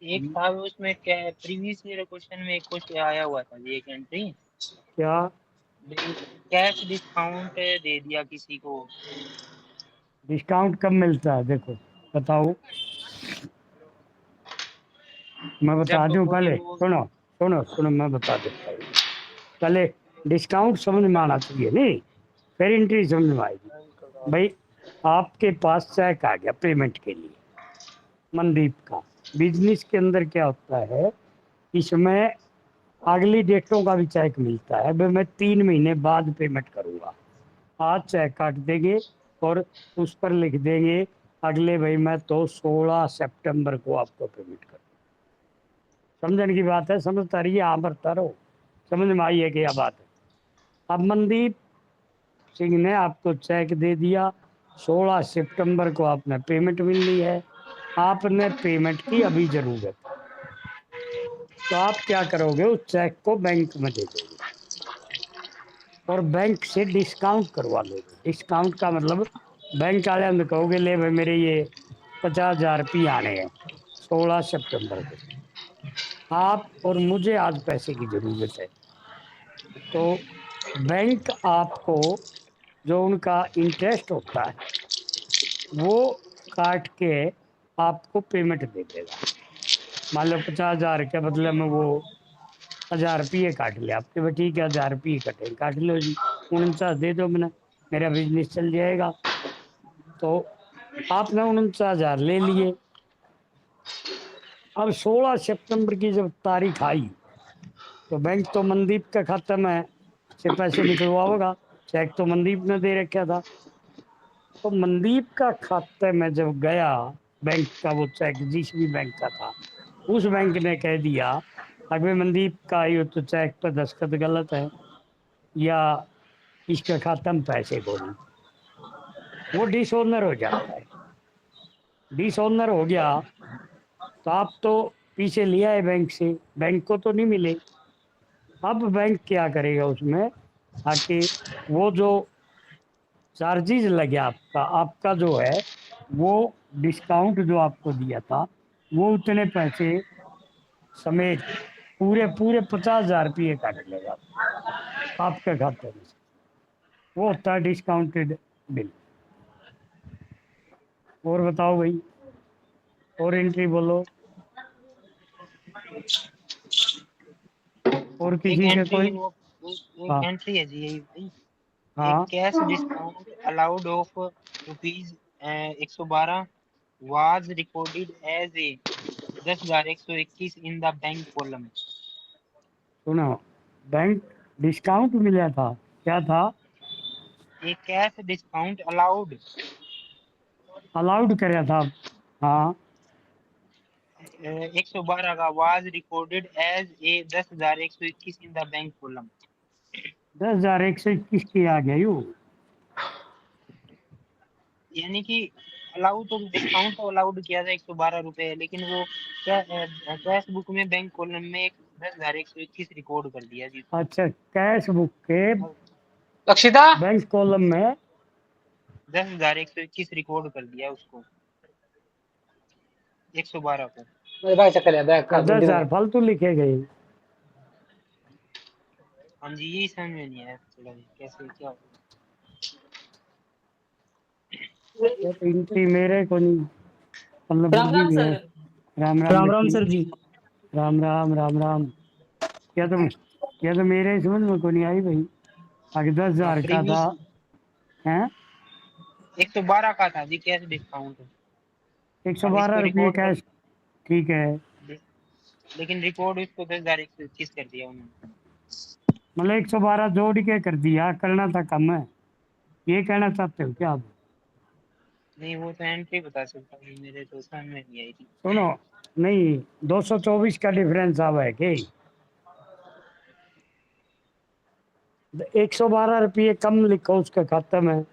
एक था उसमें क्या प्रीवियस ईयर क्वेश्चन में एक क्वेश्चन आया हुआ था जी, एक एंट्री क्या कैश डिस्काउंट दे दिया किसी को। डिस्काउंट कब मिलता है? देखो बताओ, मैं बता जब दूं कोई पहले। वो सुनो सुनो सुनो, मैं बता देता हूँ पहले। डिस्काउंट समझ में आना चाहिए नहीं, फिर एंट्री समझ में आएगी। भाई आपके पास चेक आ गया पेमेंट के लिए, मनदीप का। बिजनेस के अंदर क्या होता है, इसमें अगली डेटों का भी चेक मिलता है। भाई मैं 3 महीने बाद पेमेंट करूंगा, आज चेक काट देंगे और उस पर लिख देंगे अगले, भाई मैं तो 16 सितंबर को आपको पेमेंट करूँ। समझने की बात है, समझता रहिए, हाँ भरता रहो। समझ में आई है क्या बात है? अब मनदीप सिंह ने आपको चेक दे दिया, 16 सितंबर को आपने पेमेंट मिलनी है, आपने पेमेंट की अभी जरूरत है, तो आप क्या करोगे, उस चेक को बैंक में दे दोगे और बैंक से डिस्काउंट करवा लोगे। डिस्काउंट का मतलब बैंक वाले में कहोगे ले भाई मेरे ये 50,000 रुपये आने हैं 16 सितंबर को, आप और मुझे आज पैसे की जरूरत है, तो बैंक आपको जो उनका इंटरेस्ट होता है वो काट के आपको पेमेंट दे देगा। मान लो 50,000 के बदले में वो 1,000 रुपये काट ले आपके, भाई ठीक है 1,000 रुपये कटे, काट लो जी, 49 दे दो मैंने, मेरा बिजनेस चल जाएगा। तो आपने 49,000 ले लिए। अब 16 सितंबर की जब तारीख आई तो बैंक तो मनदीप के खाते में से पैसे निकलवाओगा, चेक तो मनदीप ने दे रखा था। तो मनदीप का खाते में जब गया बैंक का वो चेक, जिस भी बैंक का था, उस बैंक ने कह दिया अगर मनदीप का ये तो चेक पर दस्तखत गलत है या इसके खाते में पैसे को नहीं, वो डिसऑनर हो जाता है। डिसऑनर हो गया तो आप तो पीछे लिया है बैंक से, बैंक को तो नहीं मिले। अब बैंक क्या करेगा उसमें आके, वो जो चार्जेज लगे आपका, आपका जो है वो डिस्काउंट जो आपको दिया था वो उतने पैसे समेत पूरे पूरे 50,000 रुपये काट लेगा आपके खाते में से। वो होता है डिस्काउंटेड बिल। और बताओ भाई, और एंट्री बोलो, और एक किसी के एंट्री कोई? वो एक हाँ एंट्री है जी यही भाई। एक हाँ cash discount allowed of rupees 112 was recorded as a 10,121 in the bank column. सुनो, बैंक डिस्काउंट मिला था, क्या था? एक कैश डिस्काउंट अलाउड अलाउड कराया था। हाँ 112 का was recorded as a 10,121 in the bank column. 10,121 की आ गया यू। यानी कि अलाउ तो डिस्काउंट तो अलाउड किया था 112 रुपए, लेकिन वो क्या कैश बुक में बैंक कॉलम में एक 10,121 रिकॉर्ड कर दिया जी। अच्छा, कैश बुक के लक्षिता बैंक कॉलम में 10,121 रिकॉर्ड कर दिया उसको 112 को। मेरे भाई से कर बैग तो का दस गुड्डी में हजार फालतू लिखे गए। हाँ जी, यही समझ में नहीं आया थोड़ा भी, कैसे क्या होगा। ये तो एंट्री मेरे को नहीं, मतलब राम बुद्धि राम भी है। सर। राम राम राम राम बेटी। सर जी। राम राम राम राम। क्या तो मेरे समझ में को नहीं आई भाई। आगे 10,000 का था। प्रीवियस हैं 112 का था जी कैश डिस्काउंट। अब इसको 112 रुपये रिकॉर्ड कर कैश, ठीक है। लेकिन रिकॉर्ड इसको 10,121 कर दिया उन्होंने। मतलब 112 जोड़ के कर दिया, करना था कम है, ये कहना चाहते हो क्या आप? नहीं वो तो एंट्री बता सकता हूँ, मेरे तो समझ में नहीं आई थी। सुनो, नहीं 224 का डिफरेंस आवा है कि 112 रुपये कम लिखो उसके खाते में।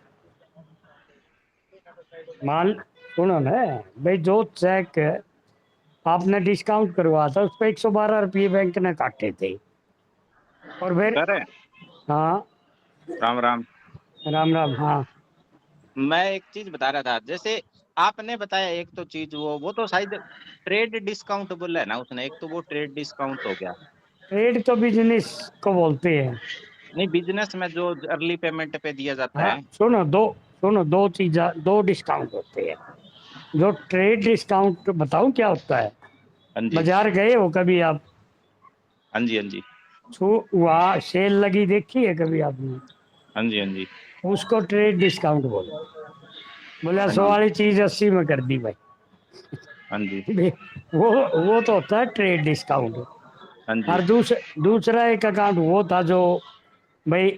मान, सुनो ना भाई, जो चेक आपने डिस्काउंट करवा था उस पर 112 रुपये बैंक ने काटे थे, और फिर सर हाँ राम राम। राम राम। हाँ मैं एक चीज बता रहा था, जैसे आपने बताया एक तो चीज, वो तो शायद ट्रेड डिस्काउंट बोला है ना उसने, एक तो वो ट्रेड डिस्काउंट हो गया। ट्रेड तो बिजनेस को बोलते हैं। नहीं, बिजनेस में जो अर्ली पेमेंट पे दिया जाता हाँ है। सुनो, दो चीज़, दो डिस्काउंट होते हैं। जो ट्रेड डिस्काउंट बताऊं क्या होता है? हाँ जी, बाजार गए हो कभी आप? हाँ जी, हाँ जी, वहाँ सेल लगी देखी है कभी आपने? हाँ जी, हाँ जी, उसको ट्रेड डिस्काउंट बोलते हैं। बोले हाँ 100 जी, वाली चीज 80 में कर दी भाई। हाँ जी, वो तो होता है ट्रेड डिस्काउंट। हाँ जी। और दूसरा एक अकाउंट वो था जो भाई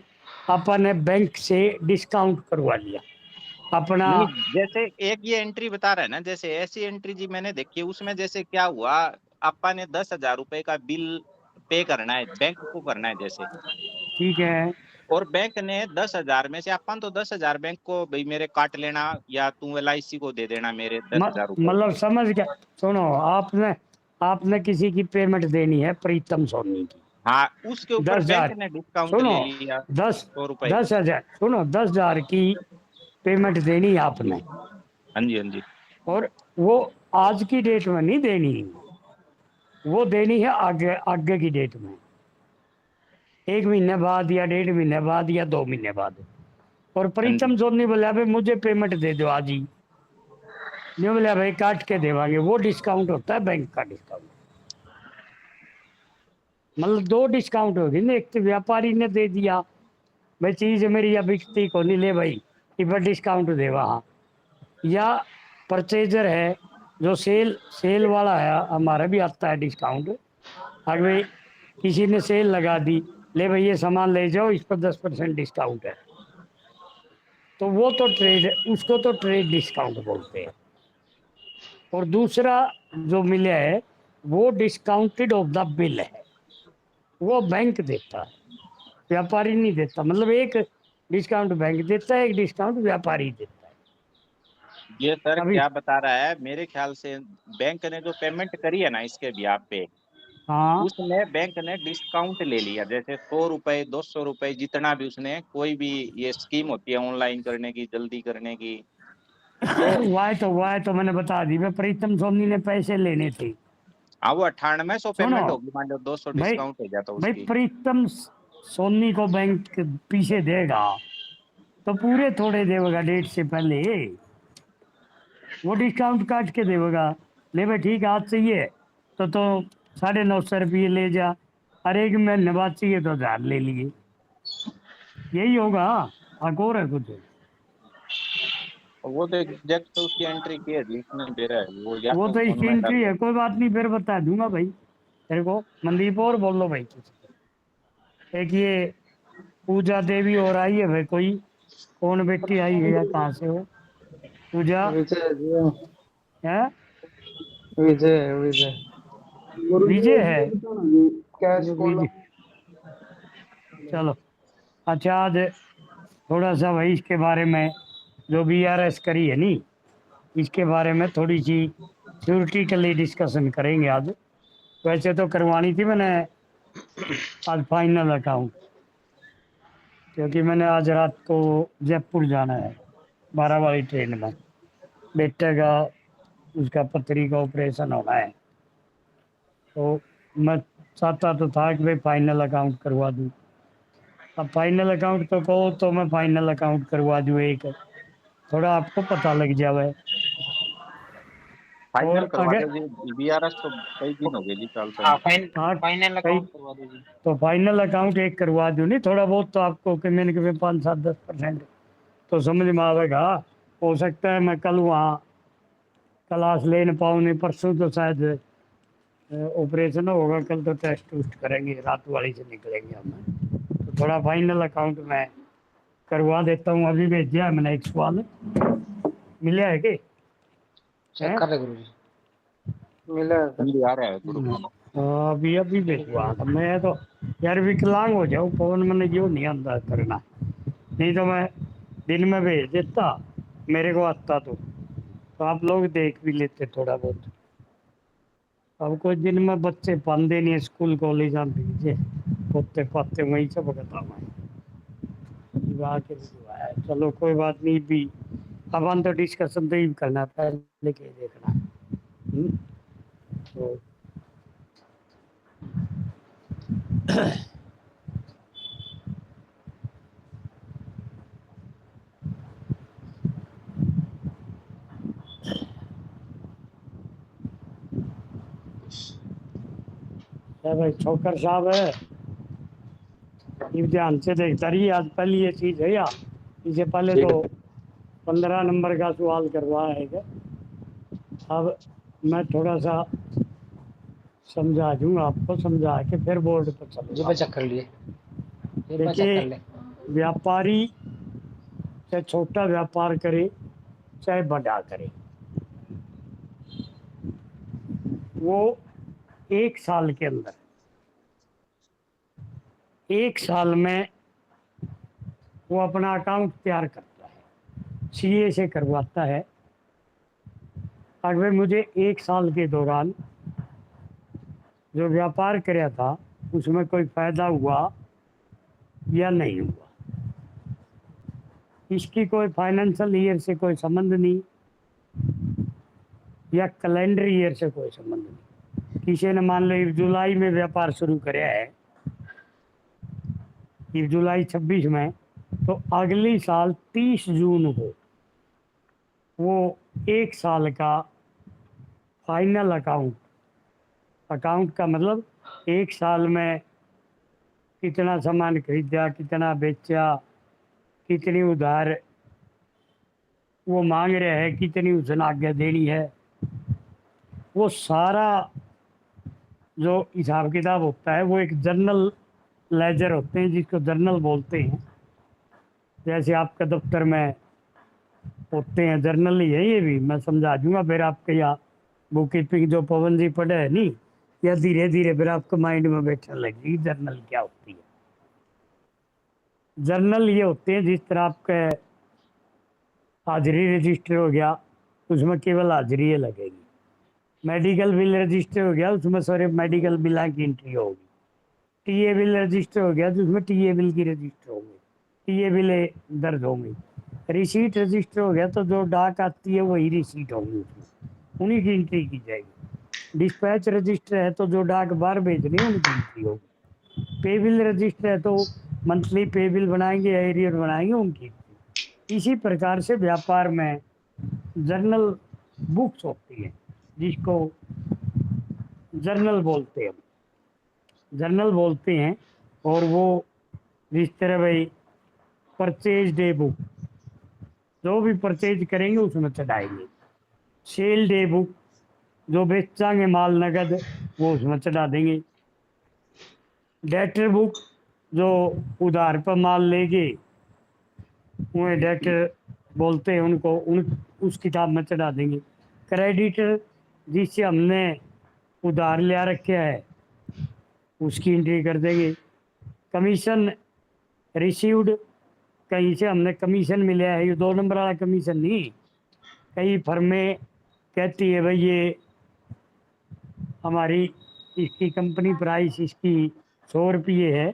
अपन ने बैंक से डिस्काउंट करवा लिया अपना। नहीं, जैसे एक ये एंट्री बता रहा है ना, जैसे ऐसी एंट्री जी मैंने देखी है, उसमें जैसे क्या हुआ, आपा ने 10,000 रुपए का बिल पे करना है, बैंक को करना है जैसे, ठीक है। और बैंक ने 10,000 में से, अपन तो 10,000 बैंक को भाई मेरे काट लेना, या तू LIC को दे देना मेरे 10,000 रुपए। मतलब समझ गया। सुनो, आपने आपने किसी की पेमेंट देनी है प्रीतम सोनी की हाँ, उसके ऊपर दस बैंक हजार ने डिस्काउंट सुनो, ले लिया दस 100 रुपए। 10,000 सुनो, 10,000 की पेमेंट देनी है आपने। हाँ जी, हाँ जी, और वो आज की डेट में नहीं देनी, वो देनी है आगे आगे की डेट में, 1 महीने बाद या 1.5 महीने बाद या 2 महीने बाद। और हाँ जी। प्रीतम सोनी बोला भाई मुझे पेमेंट दे दो आज ही, नहीं बोला भाई काट के देवांगे। वो डिस्काउंट होता है बैंक का डिस्काउंट। मतलब दो डिस्काउंट होगी ना, एक तो व्यापारी ने दे दिया भाई चीज मेरी या बिकती को नहीं ले भाई, इस पर डिस्काउंट दे वहाँ। या परचेजर है जो सेल सेल वाला है, हमारा भी आता है डिस्काउंट। अगर भाई किसी ने सेल लगा दी, ले भाई ये सामान ले जाओ इस पर 10% डिस्काउंट है, तो वो तो ट्रेड, उसको तो ट्रेड डिस्काउंट बोलते हैं। और दूसरा जो मिला है वो डिस्काउंटेड ऑफ द बिल है, वो बैंक देता है, व्यापारी नहीं देता। मतलब एक डिस्काउंट बैंक देता है, एक डिस्काउंट व्यापारी देता है। ये सर अभी क्या बता रहा है, मेरे ख्याल से बैंक ने जो पेमेंट करी है ना इसके ब्याह पे, हाँ, उसमें बैंक ने डिस्काउंट ले लिया, जैसे 100 रुपए 200 रुपए जितना भी, उसने कोई भी ये स्कीम होती है ऑनलाइन करने की, जल्दी करने की, तो वाह तो मैंने बता दी मैं, प्रीतम सोनी ने पैसे लेने थे। हाँ वो 9800 सुनो पेमेंट होगी, मान लो 200 भाई, डिस्काउंट हो जाता भाई उसकी। प्रीतम सोनी को बैंक पीछे देगा तो पूरे थोड़े देगा डेट से पहले, वो डिस्काउंट काट के देगा। ले भाई ठीक है, आज चाहिए तो 950 रुपये ले जा, अरे एक महीने बाद चाहिए तो 1,000 ले लिए, यही होगा। और है कुछ? और वो तो एग्जैक्ट तो उसकी एंट्री की है जिसने दे रहा है वो, या वो तो तो फोन इसकी में एंट्री डाल है, दो। कोई बात नहीं, फिर बता दूंगा भाई तेरे को। मनदीप और बोल लो भाई कुछ। एक ये पूजा देवी और आई है भाई कोई, कौन बेटी आई है या कहाँ से हो? पूजा विजय जी, है, विजय विजय विजय है, कैश जो कॉलम। विजय। चलो अच्छा, आज थोड़ा सा भाई इसके बारे में जो BRS करी है नी, इसके बारे में थोड़ी सी थ्योरेटिकली डिस्कशन करेंगे आज। वैसे तो करवानी थी मैंने आज फाइनल अकाउंट, क्योंकि मैंने आज रात को जयपुर जाना है 12 वाली ट्रेन में, बेटे का उसका पथरी का ऑपरेशन होना है। तो मैं चाहता तो था कि भाई फाइनल अकाउंट करवा दूँ। अब फाइनल अकाउंट तो कहो तो मैं फाइनल अकाउंट करवा दूँ एक, थोड़ा आपको पता लग जाए। फाइनल और करवा अगर दो जी, BRS तो कई दिन हो गए जी चलते हाँ, हैं। हाँ फाइनल कई, अकाउंट करवा दो जी। तो फाइनल अकाउंट एक करवा दूँ, नहीं थोड़ा बहुत तो आपको कि मैंने कि 5-7-10% तो समझ में आएगा। हो सकता है मैं कल वहाँ क्लास ले न पाऊँ, नहीं परसों तो शायद ऑपरेशन होगा, कल तो टेस्ट टूस्ट करेंगे, रात वाली से निकलेंगे हम। तो थोड़ा फाइनल अकाउंट में करवा देता हूँ। अभी भेजा है मैंने एक सवाल, मिला है कि चेक हैं? कर रहे गुरु जी, मिला है सर। जी आ रहा है ग्रुप में। अभी अभी भेजवा था मैं तो। यार विकलांग हो जाऊँ फोन मैंने जो नहीं आता करना, नहीं तो मैं दिन में भेज देता, मेरे को आता तो आप लोग देख भी लेते थोड़ा बहुत। अब कुछ दिन में बच्चे पाते नहीं है, स्कूल कॉलेज आते पीछे पोते पाते वहीं से भगता मैं, चलो कोई बात नहीं भी, अपन तो डिस्कशन तो ही करना पहले के देखना। तो क्या भाई छोकर साहब है, ये ध्यान से देखता रही। आज पहली ये चीज है या इससे पहले ठीक तो 15 नंबर का सवाल करवाएगा। अब मैं थोड़ा सा समझा दूंगा आपको, समझा के फिर बोर्ड पर ये चलूंगा। बचा कर लिए, ये बचा देखिए, कर ले। व्यापारी चाहे छोटा व्यापार करे चाहे बड़ा करे, वो एक साल के अंदर, एक साल में वो अपना अकाउंट तैयार करता है, सीए से करवाता है। अगर मुझे एक साल के दौरान जो व्यापार कराया था उसमें कोई फायदा हुआ या नहीं हुआ, इसकी कोई फाइनेंशियल ईयर से कोई संबंध नहीं या कैलेंडर ईयर से कोई संबंध नहीं। किसी ने मान लो जुलाई में व्यापार शुरू कराया है, ये जुलाई 26 में, तो अगली साल 30 जून को वो एक साल का फाइनल अकाउंट, अकाउंट का मतलब एक साल में कितना सामान खरीदा, कितना बेचा, कितनी उधार वो मांग रहे हैं, कितनी उसने आज्ञा देनी है, वो सारा जो हिसाब किताब होता है वो एक जर्नल लेजर होते हैं जिसको जर्नल बोलते हैं। जैसे आपका दफ्तर में होते हैं जर्नल ही है, ये भी मैं समझा दूंगा फिर आपके यहाँ बुक कीपिंग जो पवन जी पढ़े है नहीं, या धीरे धीरे फिर आपको माइंड में बैठने लगेगी जर्नल क्या होती है। जर्नल ये होते हैं जिस तरह आपका हाजिरी रजिस्टर हो गया, उसमें केवल हाजिरी लगेगी। मेडिकल बिल रजिस्टर हो गया, उसमें सिर्फ मेडिकल बिल की एंट्री होगी। टीए बिल रजिस्टर हो गया तो उसमें टीए बिल की रजिस्टर होगी, टीए बिल दर्ज होंगी। रिसीट रजिस्टर हो गया तो जो डाक आती है वही रिसीट होगी, उसमें उन्हीं की एंट्री की जाएगी। डिस्पैच रजिस्टर है तो जो डाक बाहर भेज रही है उनकी एंट्री होगी। पे बिल रजिस्टर है तो मंथली पे बिल बनाएंगे या एरियर बनाएंगे उनकी। इसी प्रकार से व्यापार में जर्नल बुक्स होती है जिसको जर्नल बोलते हैं, जर्नल बोलते हैं। और वो जिस तरह भाई परचेज डे बुक, जो भी परचेज करेंगे उसमें चढ़ाएंगे। सेल डे बुक, जो बेचांगे माल नगद वो उसमें चढ़ा देंगे। डेटर बुक, जो उधार पर माल लेंगे उन्हें डेटर बोलते हैं, उनको उस किताब में चढ़ा देंगे। क्रेडिटर, जिससे हमने उधार लिया रखा है उसकी एंट्री कर देंगे। कमीशन रिसीव्ड, कहीं से हमने कमीशन मिला है, ये 2 नंबर वाला कमीशन नहीं। कई फर्में कहती है भाई ये हमारी इसकी कंपनी प्राइस इसकी 100 रुपये है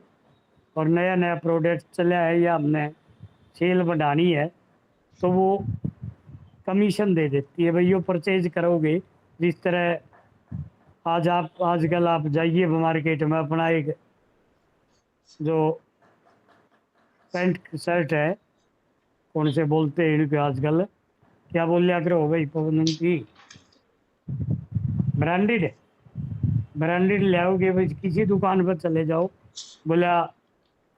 और नया नया प्रोडक्ट चला है या हमने सेल बढ़ानी है, तो वो कमीशन दे देती है भाई यो परचेज करोगे। जिस तरह आजकल आप जाइए मार्केट में, अपना एक जो पैंट शर्ट है, कौन से बोलते हैं इनको आजकल, क्या बोल लिया करो भाई पवन की, ब्रांडेड, ब्रांडेड ले आओगे भाई, किसी दुकान पर चले जाओ, बोला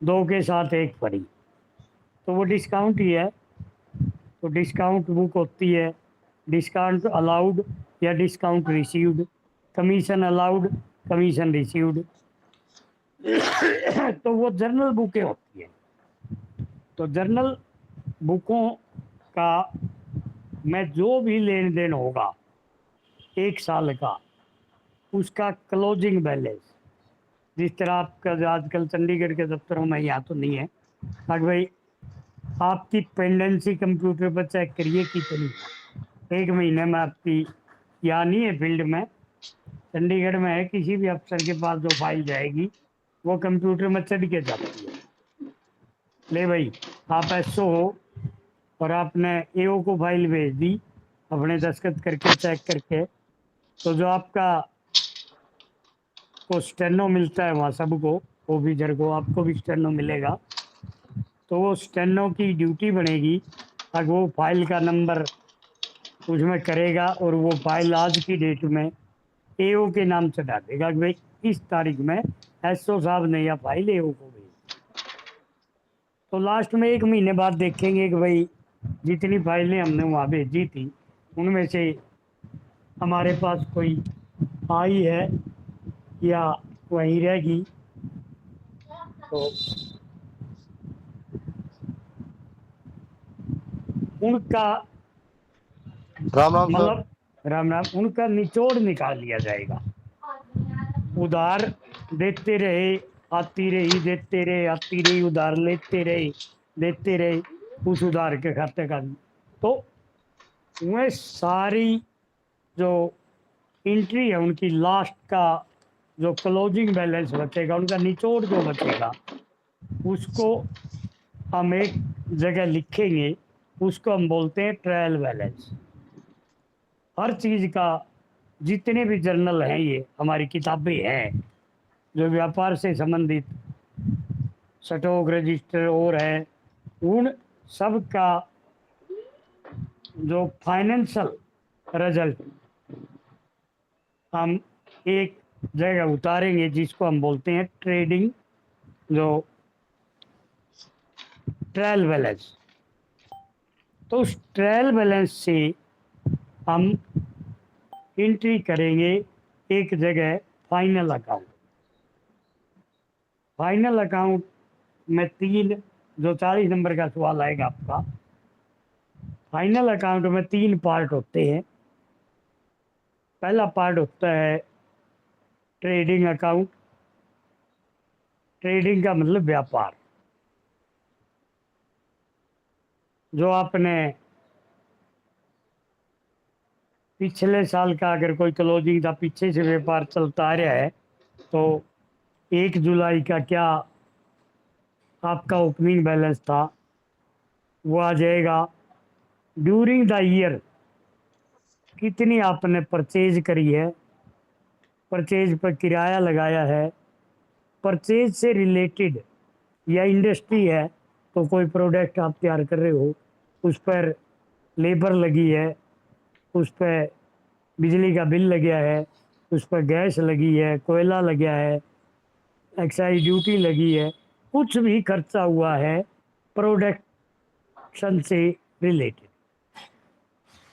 2 के साथ 1 फ्री, तो वो डिस्काउंट ही है। तो डिस्काउंट बुक होती है, डिस्काउंट अलाउड या discount received, commission allowed, commission received. तो वो जर्नल बुकें होती है। तो जर्नल बुकों का में जो भी लेन देन होगा एक साल का, उसका क्लोजिंग बैलेंस, जिस तरह आपका आजकल चंडीगढ़ के दफ्तरों में, यहाँ तो नहीं है, अगर भाई आपकी पेंडेंसी कंप्यूटर पर चेक करिए कितनी है। 1 महीने में आपकी, यहाँ नहीं है फील्ड में, चंडीगढ़ में है, किसी भी अफसर के पास जो फाइल जाएगी वो कंप्यूटर में चढ़ के जाती है। ले भाई आप एसओ हो, और आपने एओ को फाइल भेज दी अपने दस्तखत करके चेक करके, तो जो आपका को स्टेनो मिलता है वहाँ सबको, ऑफिसर को, आपको भी स्टेनो मिलेगा। तो वो स्टेनो की ड्यूटी बनेगी, अब वो फाइल का नंबर उसमें करेगा और वो फाइल आज की डेट में एओ के नाम से डालेगा कि भाई इस तारीख में एसओ साहब ने यह फाइल एओ को भेजी। तो लास्ट में 1 महीने बाद देखेंगे कि भाई जितनी फाइलें हमने वहाँ भेजी थी उनमें से हमारे पास कोई आई है या वहीं रहेगी। तो उनका राम राम सर। मतलब राम राम, उनका निचोड़ निकाल लिया जाएगा। उधार देते रहे, आती रही, देते रहे, आती रही, उधार लेते रहे, देते रहे, उस उधार के खाते का भी। तो वह सारी जो एंट्री है उनकी, लास्ट का जो क्लोजिंग बैलेंस बचेगा, उनका निचोड़ जो बचेगा, उसको हम एक जगह लिखेंगे, उसको हम बोलते हैं ट्रायल बैलेंस। हर चीज़ का, जितने भी जर्नल हैं, ये हमारी किताबें हैं जो व्यापार से संबंधित, स्टॉक रजिस्टर और है, उन सब का जो फाइनेंशियल रिजल्ट हम एक जगह उतारेंगे, जिसको हम बोलते हैं ट्रेडिंग जो ट्रायल बैलेंस। तो उस ट्रायल बैलेंस से हम एंट्री करेंगे एक जगह फाइनल अकाउंट। फाइनल अकाउंट में 3, जो 40 नंबर का सवाल आएगा आपका, फाइनल अकाउंट में 3 पार्ट होते हैं। पहला पार्ट होता है ट्रेडिंग अकाउंट। ट्रेडिंग का मतलब व्यापार, जो आपने पिछले साल का अगर कोई क्लोजिंग था, पीछे से व्यापार चलता आ रहा है, तो 1 जुलाई का क्या आपका ओपनिंग बैलेंस था वो आ जाएगा। ड्यूरिंग द ईयर कितनी आपने परचेज करी है, परचेज पर किराया लगाया है, परचेज से रिलेटेड या इंडस्ट्री है तो कोई प्रोडक्ट आप तैयार कर रहे हो, उस पर लेबर लगी है, उस पर बिजली का बिल लगा है, उस पर गैस लगी है, कोयला लगा है, एक्साइज ड्यूटी लगी है, कुछ भी खर्चा हुआ है प्रोडक्शन से रिलेटेड।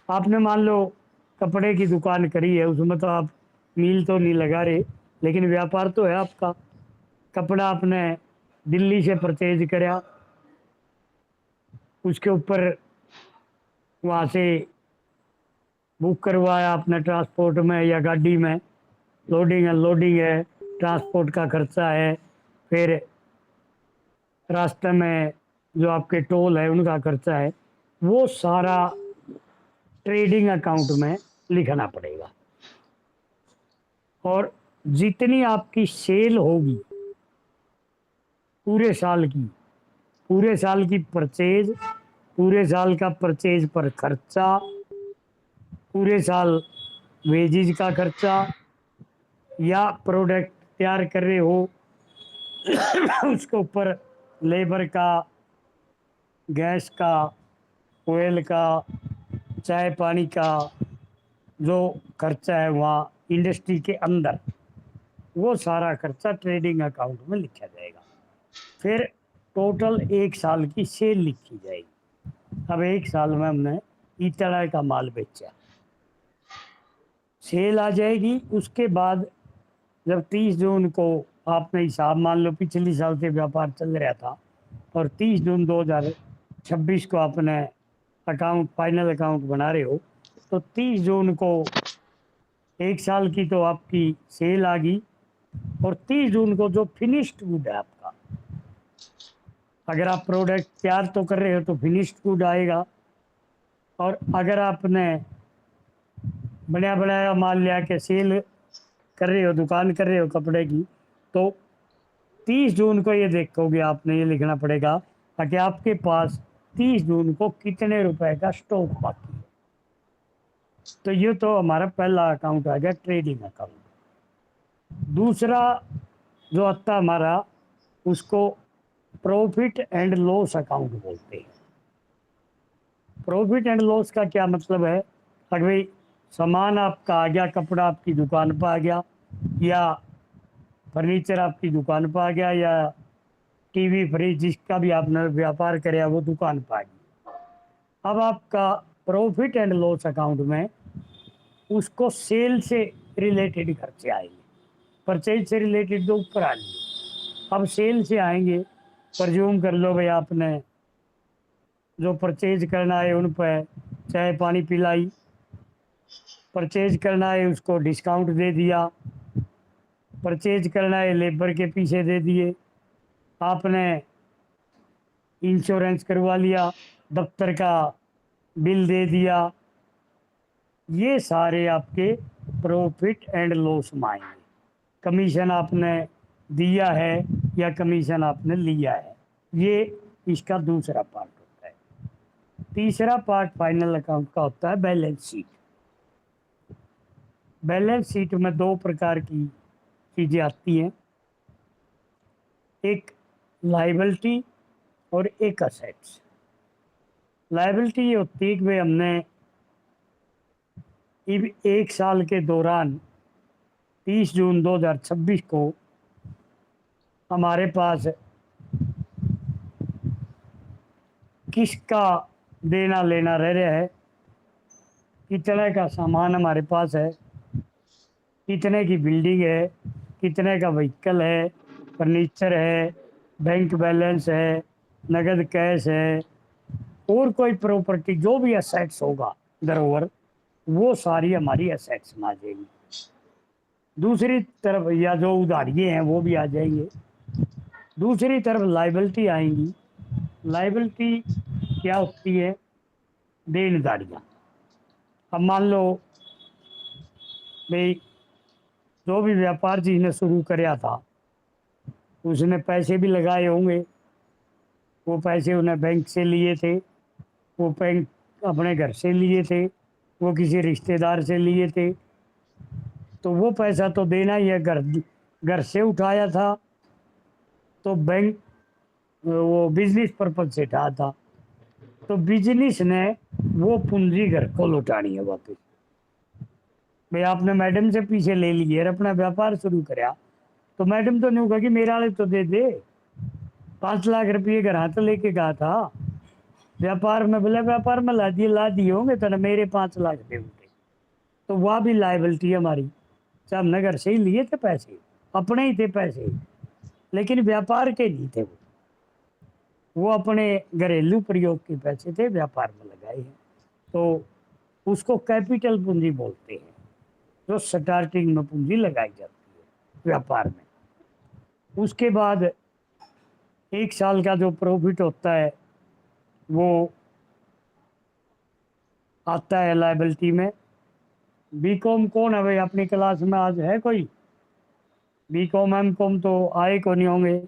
आपने मान लो कपड़े की दुकान करी है, उसमें तो आप मील तो नहीं लगा रहे, लेकिन व्यापार तो है आपका। कपड़ा आपने दिल्ली से परचेज कराया, उसके ऊपर वहाँ से बुक करवाया आपने ट्रांसपोर्ट में या गाड़ी में, लोडिंग अनलोडिंग है, ट्रांसपोर्ट का खर्चा है, फिर रास्ते में जो आपके टोल है उनका खर्चा है, वो सारा ट्रेडिंग अकाउंट में लिखना पड़ेगा। और जितनी आपकी सेल होगी पूरे साल की, पूरे साल की परचेज, पूरे साल का परचेज पर खर्चा, पूरे साल वेजेज का खर्चा, या प्रोडक्ट तैयार कर रहे हो उसके ऊपर लेबर का, गैस का, ऑयल का, चाय पानी का जो खर्चा है वहाँ इंडस्ट्री के अंदर, वो सारा खर्चा ट्रेडिंग अकाउंट में लिखा जाएगा। फिर टोटल 1 साल की सेल लिखी जाएगी। अब 1 साल में हमने इतना का माल बेचा, सेल आ जाएगी। उसके बाद जब 30 जून को आपने हिसाब, मान लो पिछली साल से व्यापार चल रहा था और 30 जून 2026 को आपने अकाउंट, फाइनल अकाउंट बना रहे हो, तो 30 जून को 1 साल की तो आपकी सेल आ गई, और 30 जून को जो फिनिश्ड गुड है आपका, अगर आप प्रोडक्ट तैयार तो कर रहे हो तो फिनिश्ड गुड आएगा, और अगर आपने बनाया बनाया माल लिया के सेल कर रहे हो, दुकान कर रहे हो कपड़े की, तो 30 जून को ये देखोगे आपने ये लिखना पड़ेगा ताकि आपके पास 30 जून को कितने रुपए का स्टॉक बाकी है। तो ये तो हमारा पहला अकाउंट आ गया, ट्रेडिंग अकाउंट। दूसरा जो आता हमारा, उसको प्रॉफिट एंड लॉस अकाउंट बोलते हैं। प्रॉफिट एंड लॉस का क्या मतलब है? अगर भाई सामान आपका आ गया, कपड़ा आपकी दुकान पर आ गया, या फर्नीचर आपकी दुकान पर आ गया, या टीवी फ्रिज जिसका भी आपने व्यापार कराया वो दुकान पर आ गया। अब आपका प्रॉफिट एंड लॉस अकाउंट में उसको सेल से रिलेटेड खर्चे आएंगे। परचेज से रिलेटेड तो ऊपर आ लिए, अब सेल से आएंगे। परज्यूम कर लो भाई आपने जो परचेज करना है उन पर चाय पानी पिलाई, परचेज करना है उसको डिस्काउंट दे दिया, परचेज करना है लेबर के पीछे दे दिए, आपने इंश्योरेंस करवा लिया, दफ्तर का बिल दे दिया। ये सारे आपके प्रॉफिट एंड लॉस में आएंगे। कमीशन आपने दिया है या कमीशन आपने लिया है, ये इसका दूसरा पार्ट होता है। तीसरा पार्ट फाइनल अकाउंट का होता है बैलेंस शीट। बैलेंस शीट में दो प्रकार की चीज़ें आती हैं, एक लायबिलिटी और एक असेट्स। लायबिलिटी ये होती है कि भाई हमने एक साल के दौरान 30 जून 2026 को हमारे पास किसका देना लेना रह रहा है, कितने का सामान हमारे पास है, कितने की बिल्डिंग है, कितने का व्हीकल है, फर्नीचर है, बैंक बैलेंस है, नगद कैश है, और कोई प्रॉपर्टी जो भी एसेट्स होगा धरोहर, वो सारी हमारी एसेट्स में आ जाएंगी। दूसरी तरफ या जो उधारिये हैं वो भी आ जाएंगे। दूसरी तरफ लायबिलिटी आएंगी। लायबिलिटी क्या होती है? देनदारियाँ। अब मान लो भाई जो भी व्यापार जिसने शुरू कराया था उसने पैसे भी लगाए होंगे, वो पैसे उन्हें बैंक से लिए थे, वो बैंक अपने घर से लिए थे, वो किसी रिश्तेदार से लिए थे, तो वो पैसा तो देना ही है। घर घर से उठाया था तो बैंक वो बिजनेस पर्पज से उठाया था, तो बिजनेस ने वो पूंजी घर को लौटानी है वापस। भाई आपने मैडम से पीछे ले लिए और अपना व्यापार शुरू कराया, तो मैडम तो नहीं होगा कि मेरा वाले तो दे दे। 5 लाख रुपये घर हाथ लेके गया था व्यापार में, बोले व्यापार में ला दिए होंगे तो मेरे 5 लाख दे होंगे, तो वह भी लायबिलिटी हमारी। चाहे हमने घर से ही लिए थे पैसे, अपने ही थे पैसे, लेकिन व्यापार के नहीं थे, वो अपने घरेलू प्रयोग के पैसे थे, व्यापार में लगाए हैं, तो उसको कैपिटल पूंजी बोलते हैं, जो स्टार्टिंग में पूंजी लगाई जाती है व्यापार में। उसके बाद 1 साल का जो प्रॉफिट होता है वो आता है लायबिलिटी में। बीकॉम कौन है भाई अपनी क्लास में आज है कोई? बीकॉम एम कॉम तो आए को नहीं होंगे,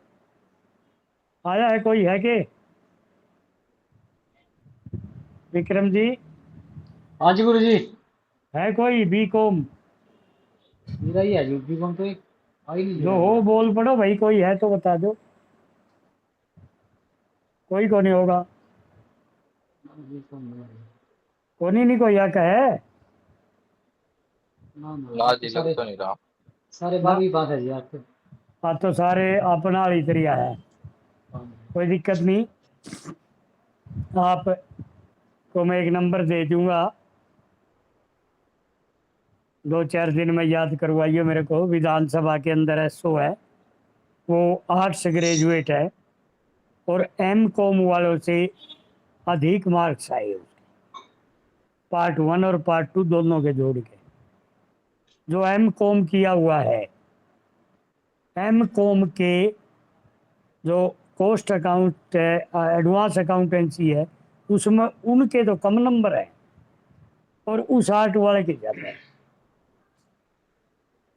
आया है कोई है के? विक्रम जी हाँ जी गुरु जी। है कोई बीकॉम? मेरा ही है जी बीकॉम तो एक आ ही नहीं जो रहा हो है। बोल पड़ो भाई, कोई है तो बता दो। कोई को नहीं होगा, बीकॉम को नहीं कोई या है ना ना ना आप तो जी, लग सारे तो नहीं रहा। सारे ना। बारहवीं पास है जी आप तो। हाँ तो सारे अपना वाली तरिया है, हाँ। कोई दिक्कत नहीं। आपको मैं एक नंबर दे दूंगा, 2-4 दिन में याद करवाइए मेरे को। विधानसभा के अंदर एसओ है, वो आर्ट्स से ग्रेजुएट है और एम कॉम वालों से अधिक मार्क्स आए उसके, पार्ट 1 और पार्ट 2 दोनों के जोड़ के। जो एम कॉम किया हुआ है, एम कॉम के जो कॉस्ट अकाउंट है, एडवांस अकाउंटेंसी है, उसमें उनके तो कम नंबर है और उस आर्ट वाले के ज़्यादा है।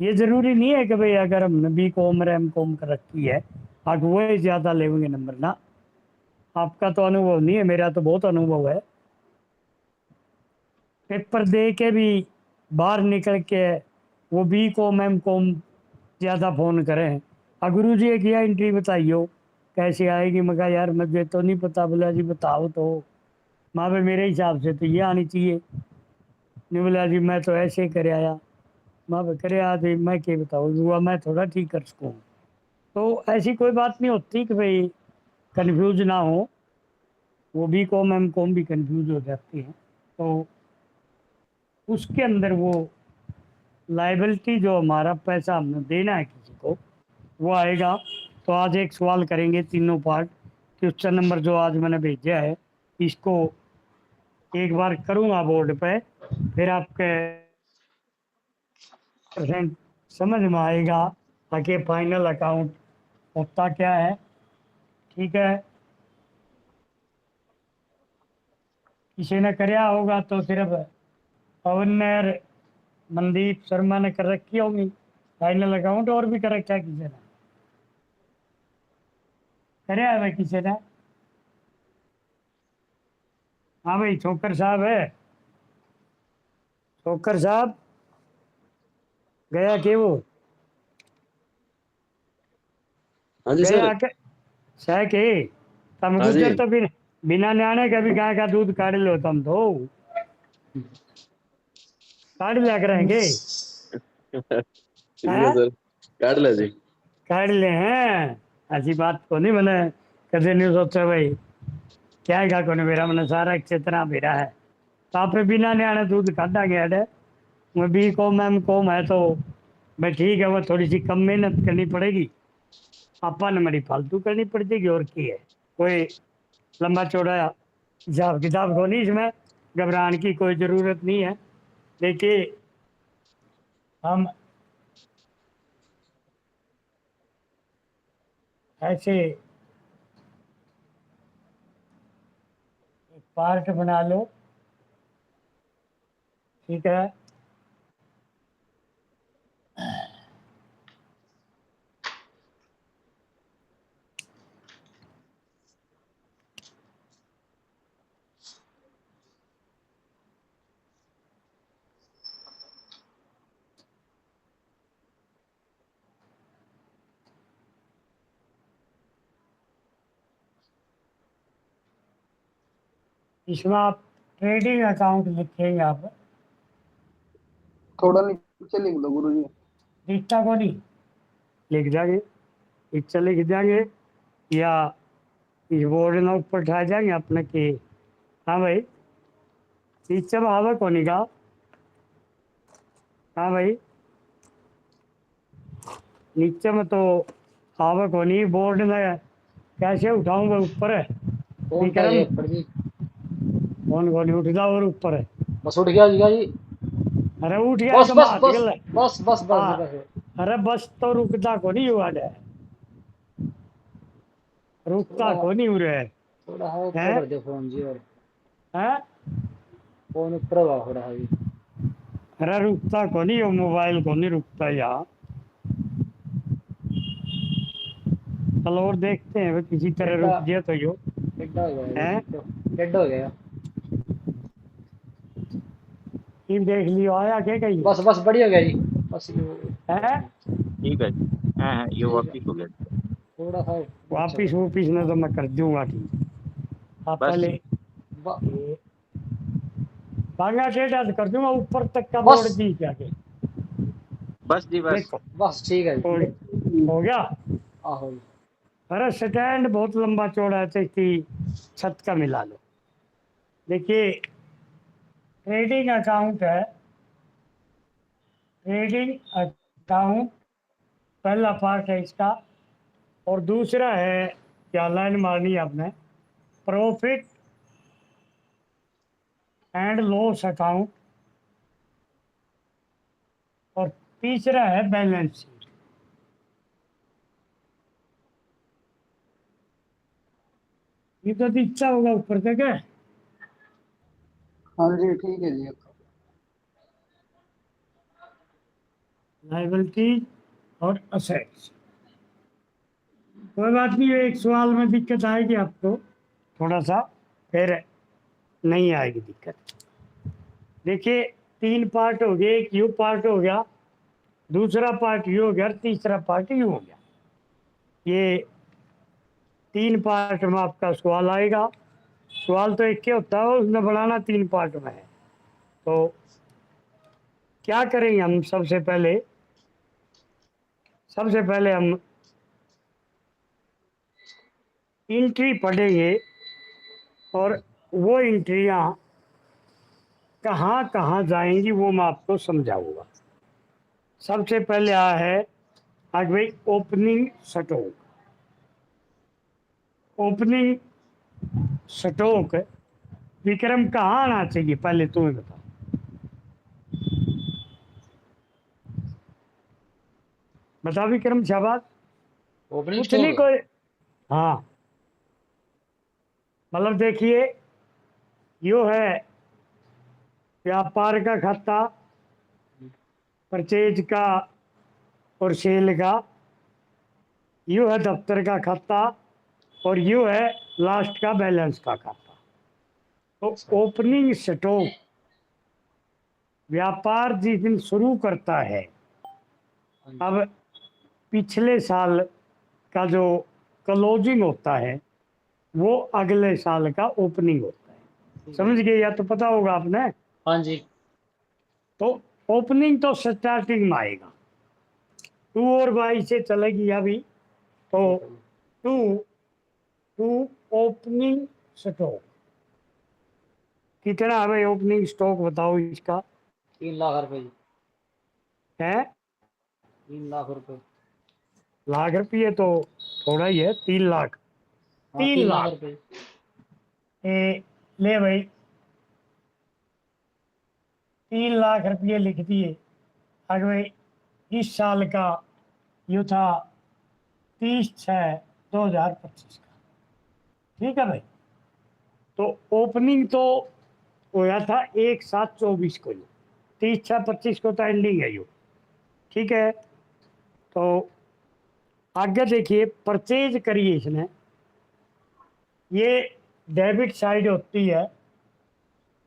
ये ज़रूरी नहीं है कि भाई अगर हमने बी कॉम और एम कॉम कर रखी है आर्ट वो ज़्यादा लेंगे नंबर ना। आपका तो अनुभव नहीं है, मेरा तो बहुत अनुभव है। पेपर दे के भी बाहर निकल के वो बी कॉम एम कॉम ज़्यादा फ़ोन करें, गुरु जी एक यह एंट्री बताइयो कैसे आएगी। मैं कहा यार मुझे तो नहीं पता। बोला जी बताओ तो। माँ भाई मेरे हिसाब से तो ये आनी चाहिए। नहीं बोला जी मैं तो ऐसे ही कर आया। माँ भाई करे आ तो मैं क्या बताऊँ, हुआ मैं थोड़ा ठीक कर सकूँ। तो ऐसी कोई बात नहीं होती कि भाई कन्फ्यूज ना हो, वो बी कॉम एम कॉम भी कन्फ्यूज हो जाती हैं। तो उसके अंदर वो लाइबिलिटी जो हमारा पैसा हमने देना है किसी को वो आएगा। तो आज एक सवाल करेंगे तीनों पार्ट। क्वेश्चन नंबर जो आज मैंने भेजा है इसको एक बार करूँगा बोर्ड पे, फिर आपके परसेंट समझ में आएगा ताकि फाइनल अकाउंट होता क्या है। ठीक है, किसी ने कराया होगा तो सिर्फ पवन ने और मनदीप शर्मा ने कर रखी होगी फाइनल अकाउंट, और भी कर रखा है किसी ने? कराया है भाई किसी ने? हाँ भाई छोकर साहब है, छोकर साहब गया के वो हाँ जी सर। गया के सह के तम हाँ जी। गुजर तो बिना न्याणे का भी गाय का दूध काढ़ लो तुम तो, काढ़ लिया करेंगे। ठीक है हैं सर, काट ले जी। काढ़ ले हैं, ऐसी बात को नहीं मैंने कदे नहीं सोचा भाई क्या है को मेरा मैंने सारा चेतना मेरा है। तो आप बिना न्याणे दूध काढ़ा गया है। मैं बी कॉम एम कॉम है तो भाई ठीक है, वो थोड़ी सी कम मेहनत करनी पड़ेगी, अपन मेरी फालतू करनी पड़ जाएगी और की है। कोई लंबा चौड़ा हिसाब किताब को नहीं, इसमें घबराने की कोई ज़रूरत नहीं है। देखिए हम ऐसे एक पार्ट बना लो, ठीक है। इसमें आप ट्रेडिंग अकाउंट लिखेंगे आप, थोड़ा नीचे लिख दो गुरु जी। दिखता को नहीं लिख जाएंगे, इच्छा लिख जाएंगे या इस बोर्ड में ऊपर उठा जाएंगे अपने की। हाँ भाई नीचे में आवे को नहीं का। हाँ भाई नीचे में तो आवे को नहीं, बोर्ड में कैसे उठाऊंगा ऊपर है कौन था ये विक्रम, ऊपर जी? कौन कौन उठता और ऊपर है। बस उठ गया जी। अरे उठ गया बस तो बस बात बस गल है। बस बस बस हाँ बस। अरे बस तो रुकता को नहीं हुआ है, रुकता थोड़ा को नहीं हो रहा थोड़ा हाँ ऊपर है। कर दो फोन जी, और हैं? फोन ऊपर हुआ थोड़ा सा जी। अरे रुकता को नहीं हो, मोबाइल को नहीं रुकता यार। चलो और देखते हैं किसी तरह टेढ़ा रुक जाए तो यो टेढ़ा हो गया है। जी, तो टेढ़ा हो गया। टीम देख लियो आया क्या कहीं बस बस बढ़िया हो गया जी। बस ये है। ठीक है। हाँ ये ठीक है, वापिस हो गया। थोड़ा सा नीचे वापिस कर दो। वापिस ना तो मैं कर दूंगा ठीक। आप बस पहले ब- ये बांगा टेढ़ा तो कर दूंगा, ऊपर तक का बस बोर्ड दी जाके बस जी बस। देखो बस ठीक है जी। हो गया। आहो जी। अरे स्टैंड बहुत लंबा चौड़ा है तो इसकी छत का मिला लो। देखिए ट्रेडिंग अकाउंट है, ट्रेडिंग अकाउंट पहला पार्ट है इसका, और दूसरा है क्या लाइन मारनी है आपने, प्रॉफिट एंड लॉस अकाउंट, और तीसरा है बैलेंस शीट। ये तो दिखता होगा ऊपर तक है। हाँ जी ठीक है जी। लाइबिलिटी और असेट्स, कोई बात नहीं, एक सवाल में दिक्कत आएगी आपको। थोड़ा सा फिर नहीं आएगी दिक्कत। देखिए 3 पार्ट हो गए, एक यू पार्ट हो गया, दूसरा पार्ट यू हो गया, तीसरा पार्ट यू हो गया। ये 3 पार्ट में आपका सवाल आएगा। सवाल तो एक ही होता है, उसमें बढ़ाना 3 पार्ट में है। तो क्या करेंगे हम? सबसे पहले हम एंट्री पढ़ेंगे और वो एंट्रियाँ कहाँ कहाँ जाएंगी वो मैं आपको समझाऊंगा। सबसे पहले आ है आज भाई opening stock. Opening stock Vikram कहाँ आना चाहिए पहले तुम्हें बता। बता विक्रम, शाबाश। ओपनिंग कुछ नहीं स्टॉक। कोई, हाँ मतलब देखिए यो है व्यापार का खाता, परचेज का और सेल का, यू है दफ्तर का खाता और यू है लास्ट का बैलेंस का खाता। तो ओपनिंग स्टॉक व्यापार जिस दिन शुरू करता है, अब पिछले साल का जो क्लोजिंग होता है वो अगले साल का ओपनिंग होता है। समझ गए? या तो पता होगा आपने। हाँ जी। तो ओपनिंग तो स्टार्टिंग में आएगा, 2 और 22 से चलेगी अभी। तो टू टू ओपनिंग स्टॉक कितना है भाई? ओपनिंग स्टॉक बताओ इसका 3 लाख रुपए जी। है। 3 लाख रुपए। लाख रुपये तो थोड़ा ही है, 3 लाख। हाँ 3 3 लाख लाख रुपए। ले भाई, 3 लाख रुपये लिख दिए। अगर इस साल का ये था 30/6/2025 का, ठीक है भाई। तो ओपनिंग तो होया था 1/7/24 को, 30/6/25 को तो एंडिंग है यो, ठीक है। तो आगे देखिए परचेज करिए इसने, ये डेबिट साइड होती है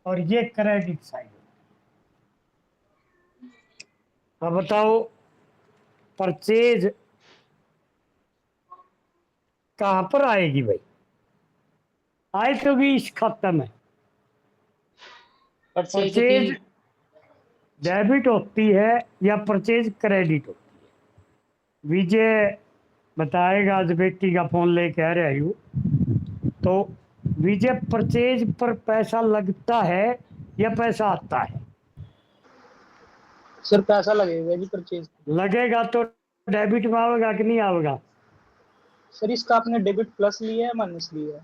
और ये क्रेडिट साइड। अब बताओ परचेज कहाँ पर आएगी भाई? आए तो भी इस खाते में। Purchase purchase 3। डेबिट होती है या परचेज क्रेडिट होती है? विजय बताएगा, आज बेटी का फोन ले कह रहा हूँ। तो विजय परचेज पर पैसा लगता है या पैसा आता है? सर पैसा लगेगा जी परचेज। लगेगा तो डेबिट में आवेगा कि नहीं आवेगा? सर इसका आपने डेबिट प्लस लिया है माइनस लिया है?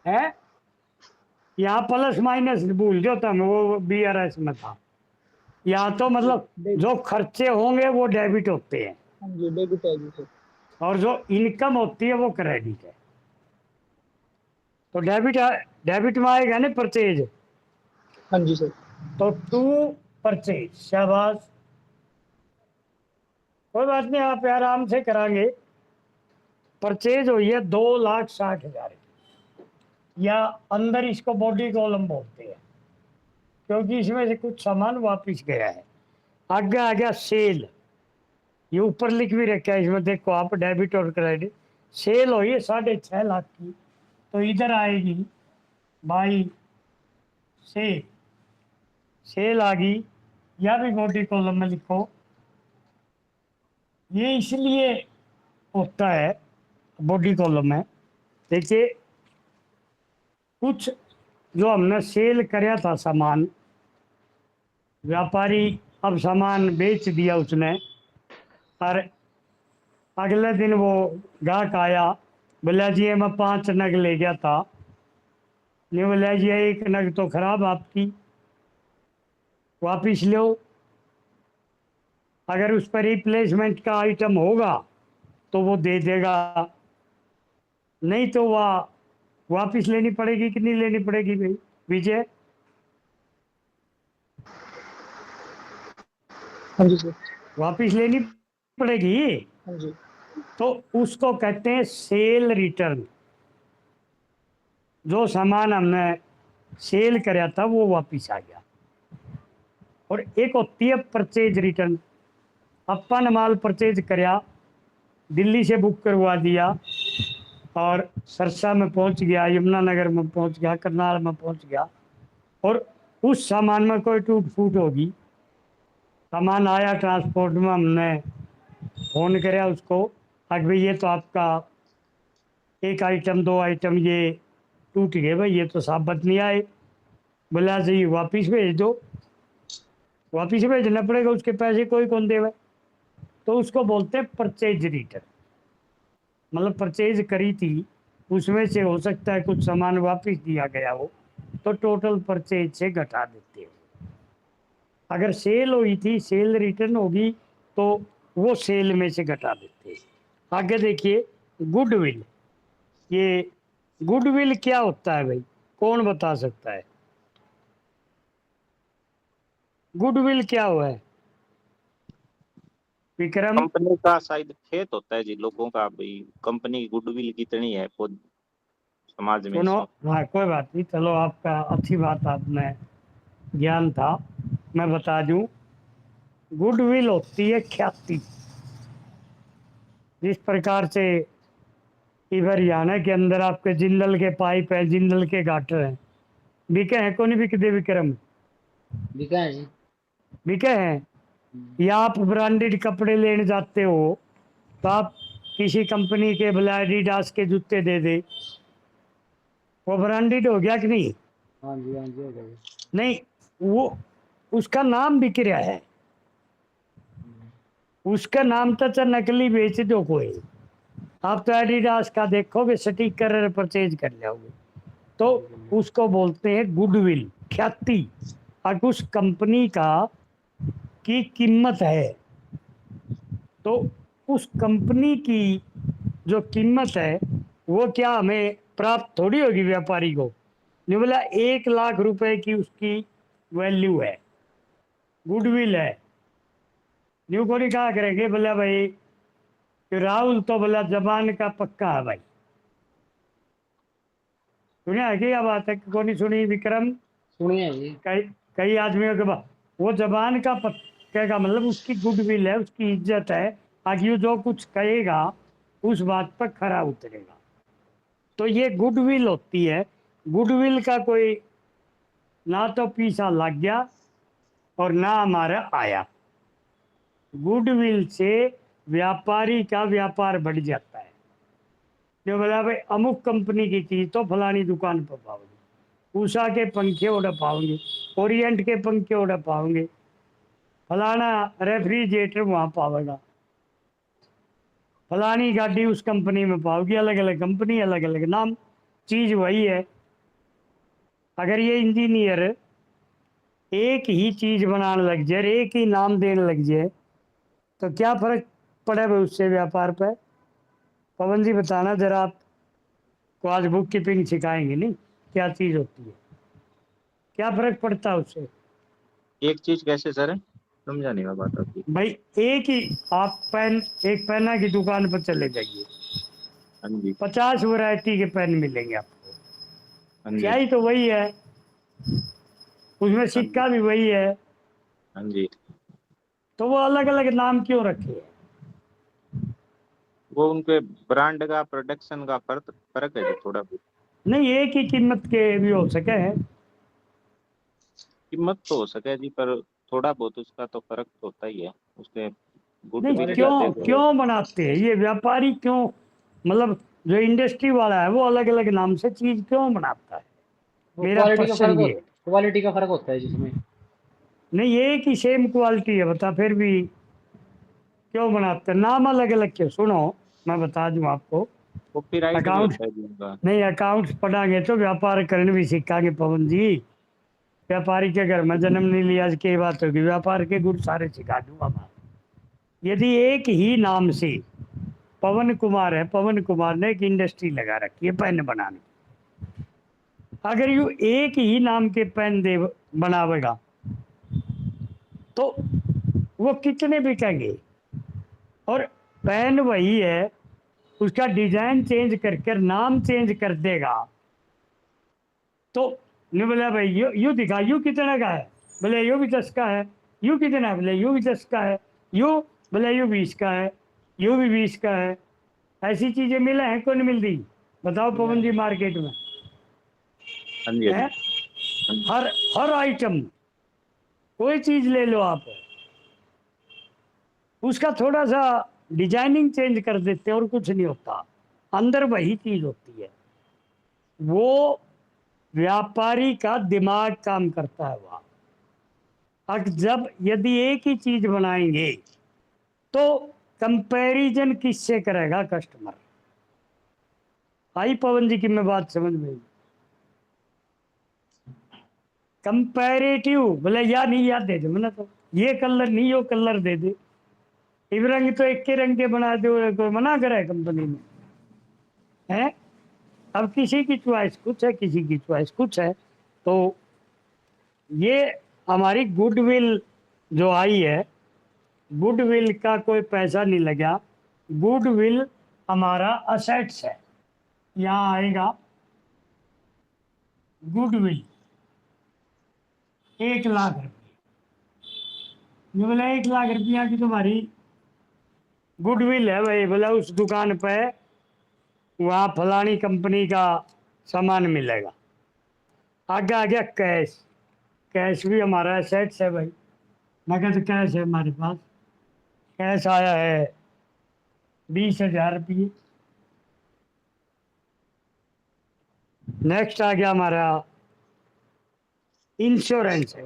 है यहाँ प्लस माइनस भूल जाता मैं, वो BRS में था। यहाँ तो मतलब जो खर्चे होंगे वो डेबिट होते हैं हाँ जी डेबिट है जी सर। और जो इनकम होती है वो क्रेडिट है। तो डेबिट में आएगा ना परचेज। हाँ जी सर। तो टू परचेज, शाबाश, कोई बात नहीं, आप आराम से करांगे। परचेज हुई है 2,60,000 की, या अंदर इसको बॉडी कॉलम बोलते हैं क्योंकि इसमें से कुछ सामान वापिस गया है। आगे आ गया सेल, ये ऊपर लिख भी रखा है इसमें, देखो आप, डेबिट और क्रेडिट। सेल हुई है 6.5 लाख की, तो इधर आएगी बाई सेल, सेल आ गई, या भी बॉडी कॉलम में लिखो। ये इसलिए होता है बॉडी कॉलम में, देखिए कुछ जो हमने सेल कराया था सामान, व्यापारी अब सामान बेच दिया उसने, और अगले दिन वो ग्राहक आया, बोला जी ये मैं 5 नग ले गया था। नहीं, बोला जी 1 नग तो खराब आपकी, वापिस लो। अगर उस पर रिप्लेसमेंट का आइटम होगा तो वो दे देगा, नहीं तो वह वापिस लेनी पड़ेगी कि नहीं लेनी पड़ेगी भाई विजय? हाँ जी सर। वापिस लेनी पड़ेगी। हाँ जी। तो उसको कहते हैं सेल रिटर्न। जो सामान हमने सेल कराया था वो वापस आ गया। और एक होती है परचेज रिटर्न। अपन माल परचेज कराया, दिल्ली से बुक करवा दिया और सरसा में पहुंच गया, यमुनानगर में पहुंच गया, करनाल में पहुंच गया, और उस सामान में कोई टूट फूट होगी, सामान आया ट्रांसपोर्ट में, हमने फ़ोन कराया उसको, अगर भाई ये तो आपका एक आइटम 2 आइटम ये टूट गए भाई, ये तो साबित नहीं आए। बोला जी वापिस भेज दो, वापिस भेजना पड़ेगा, उसके पैसे कोई कौन देवे। तो उसको बोलते हैं परचेज रिटर्न। मतलब परचेज करी थी, उसमें से हो सकता है कुछ सामान वापस दिया गया हो, तो टोटल परचेज से घटा देते हैं। अगर सेल हुई थी, सेल रिटर्न होगी, तो वो सेल में से घटा देते हैं। आगे देखिए गुडविल। ये गुडविल क्या होता है भाई, कौन बता सकता है? गुडविल क्या हुआ है विक्रम? कंपनी का शायद खेत होता है जी, लोगों का, भाई कंपनी की गुडविल कितनी है खुद समाज में। सुनो, हाँ कोई बात नहीं, चलो आपका अच्छी बात, आपने ज्ञान था, मैं बता दूं। गुडविल होती है ख्याति। जिस प्रकार से इधर हरियाणा के अंदर आपके जिंदल के पाइप है, जिंदल के गाटर हैं, बिके हैं को नहीं बिकते विक्रम? बिका है जी। बिके हैं। या आप ब्रांडेड कपड़े लेने जाते हो, तो आप किसी कंपनी के भला एडिडास के जूते दे दे, वो ब्रांडेड हो गया कि नहीं? हाँ जी, हाँ जी, हो गया जी। नहीं, वो उसका नाम बिक रहा है, उसका नाम तो चाहे नकली बेच दो कोई, आप तो एडिडास का देखोगे स्टिकर परचेज कर लोगे, तो उसको बोलते हैं गुडविल, ख्याति। अगर उस कंपनी का की कीमत है, तो उस कंपनी की जो कीमत है वो क्या हमें प्राप्त थोड़ी होगी व्यापारी को? नहीं, बोला 1 लाख रुपए की उसकी वैल्यू है, गुडविल है। न्यू को नहीं कहा करेंगे बोला भाई कि राहुल तो बोला जबान का पक्का है भाई। सुनिए है क्या बात है, को नहीं सुनी विक्रम? सुनिए जी। कई कई आदमियों के बाद वो जबान का पक्के का मतलब उसकी गुडविल है, उसकी इज्जत है, आगे जो कुछ कहेगा उस बात पर खरा उतरेगा। तो ये गुडविल होती है। गुडविल का कोई ना तो पीछा लग गया और ना हमारा आया। गुडविल से व्यापारी का व्यापार बढ़ जाता है। जो बोला भाई अमुक कंपनी की चीज तो फलानी दुकान पर पाओगे, उषा के पंखे उड़ा पाओगे, ओरिएंट के पंखे उड़ा पाओगे, फलाना रेफ्रिजरेटर वहां पाओगा, फलानी गाड़ी उस कंपनी में पाओगी। अलग अलग कंपनी, अलग अलग नाम, चीज वही है। अगर ये इंजीनियर एक ही चीज बनाने लग जाए, एक ही नाम देने लग जाए, तो क्या फर्क पड़े भाई उससे व्यापार पर? पवन जी बताना जरा, आप को आज बुक कीपिंग सिखाएंगे नहीं, क्या चीज होती है, क्या फर्क पड़ता है उससे? एक चीज कैसे सर, समझा नहीं मैं बात आपकी। भाई एक ही, आप पेन, एक पेना की दुकान पर चले जाइए, हाँ जी, 50 वैरायटी के पेन मिलेंगे आपको, हाँ जी, स्याही तो वही है, उसमें हाँ जी, सिक्का भी वही है, हाँ जी। तो वो अलग अलग नाम क्यों रखे हैं? वो उनके ब्रांड का, प्रोडक्शन का फर्क फर्क है जी, थोड़ा बहुत। नहीं, एक ही कीमत के भी हो सके हैं। कीमत तो हो सके जी, पर थोड़ा बहुत उसका तो फर्क तो होता ही है, उसके नहीं, गुडविल क्यों ज्यादा तो। क्यों बनाते हैं ये व्यापारी, क्यों? मतलब जो इंडस्ट्री वाला है वो अलग अलग नाम से चीज क्यों बनाता है? वो मेरा क्वेश्चन ये है। क्वालिटी का फर्क होता है जिसमें। नहीं, एक ही सेम क्वालिटी है, बता फिर भी क्यों बनाते हैं? नाम अलग अलग क्यों? सुनो, मैं बता दूं आपको। कॉपीराइट भी अकाउंट होता है जी उनका। नहीं, अकाउंट्स पढ़ाएंगे तो व्यापार करने भी सीखांगे पवन जी। व्यापारी के घर में जन्म नहीं लिया इसकी बात होगी, व्यापार के गुण सारे सिखा दूंगा मैं। यदि एक ही नाम से पवन कुमार है, पवन कुमार ने एक इंडस्ट्री लगा रखी है पेन बनाने की, अगर यू एक ही नाम के पेन दे बनावेगा तो वो कितने बिकेंगे? और पेन वही है, उसका डिजाइन चेंज करके नाम चेंज कर देगा, तो ने बोला भाई यू दिखा, यू कितने का है, बोले यू भी 10 का है, यू कितना है, बोले यू भी 10 का है, यू बोले यू 20 का है, यू भी 20 का है। ऐसी चीजें मिले हैं, कौन मिल रही बताओ पवन जी मार्केट में हाँ जी, हाँ है? जी। हर हर आइटम, कोई चीज ले लो आप, उसका थोड़ा सा डिजाइनिंग चेंज कर देते हैं और कुछ नहीं होता, अंदर वही चीज होती है। वो व्यापारी का दिमाग काम करता है वहाँ। अब जब यदि एक ही चीज बनाएंगे तो कंपैरिजन किससे करेगा कस्टमर? आई पवन जी की मैं बात समझ में? कंपैरेटिव बोले या नहीं याद दे दे मैंने, तो ये कलर नहीं वो कलर दे दे, इस रंग तो एक के रंग के बना दो, कोई मना करे कंपनी में है? अब किसी की चॉइस कुछ है, किसी की चॉइस कुछ है। तो ये हमारी गुडविल जो आई है, गुडविल का कोई पैसा नहीं लगा, गुडविल हमारा असेट्स है। यहाँ आएगा गुडविल 1 लाख रुपये, जो बोला 1 लाख रुपया की तुम्हारी गुडविल है भाई, बोला उस दुकान पे वहाँ फलानी कंपनी का सामान मिलेगा। आगे आ गया कैश, कैश भी हमारा एसेट्स है भाई, नगद कैश है हमारे पास, कैश आया है 20,000 रुपये। नेक्स्ट आ गया हमारा इंश्योरेंस है।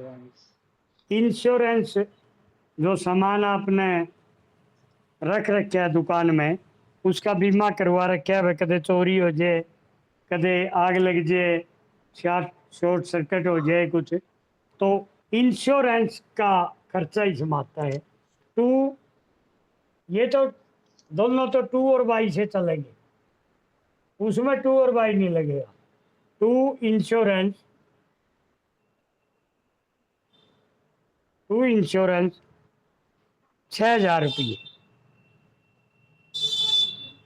इंश्योरेंस जो सामान आपने रख रखा है दुकान में, उसका बीमा करवा रखा है भाई, कदे चोरी हो जाए, कदे आग लग जाए, शॉर्ट सर्किट हो जाए कुछ, तो इंश्योरेंस का खर्चा ही समाता है। टू ये तो दोनों तो 2 और बाई से चलेंगे, उसमें 2 और बाई नहीं लगेगा। टू इंश्योरेंस 6,000 रुपये,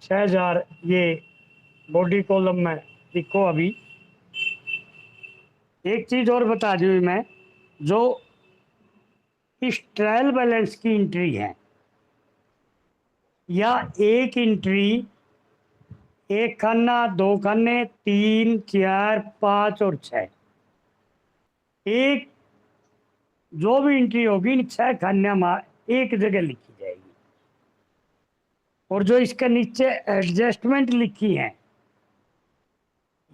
6,000 ये बॉडी कॉलम में लिखो। अभी एक चीज और बता दूं मैं, जो इस ट्रायल बैलेंस की एंट्री है, या एक एंट्री, एक खाना, 2 खाने, 3, 4, 5 और 6, एक जो भी एंट्री होगी इन 6 खाने में एक जगह लिखी जाएगी, और जो इसके नीचे एडजस्टमेंट लिखी है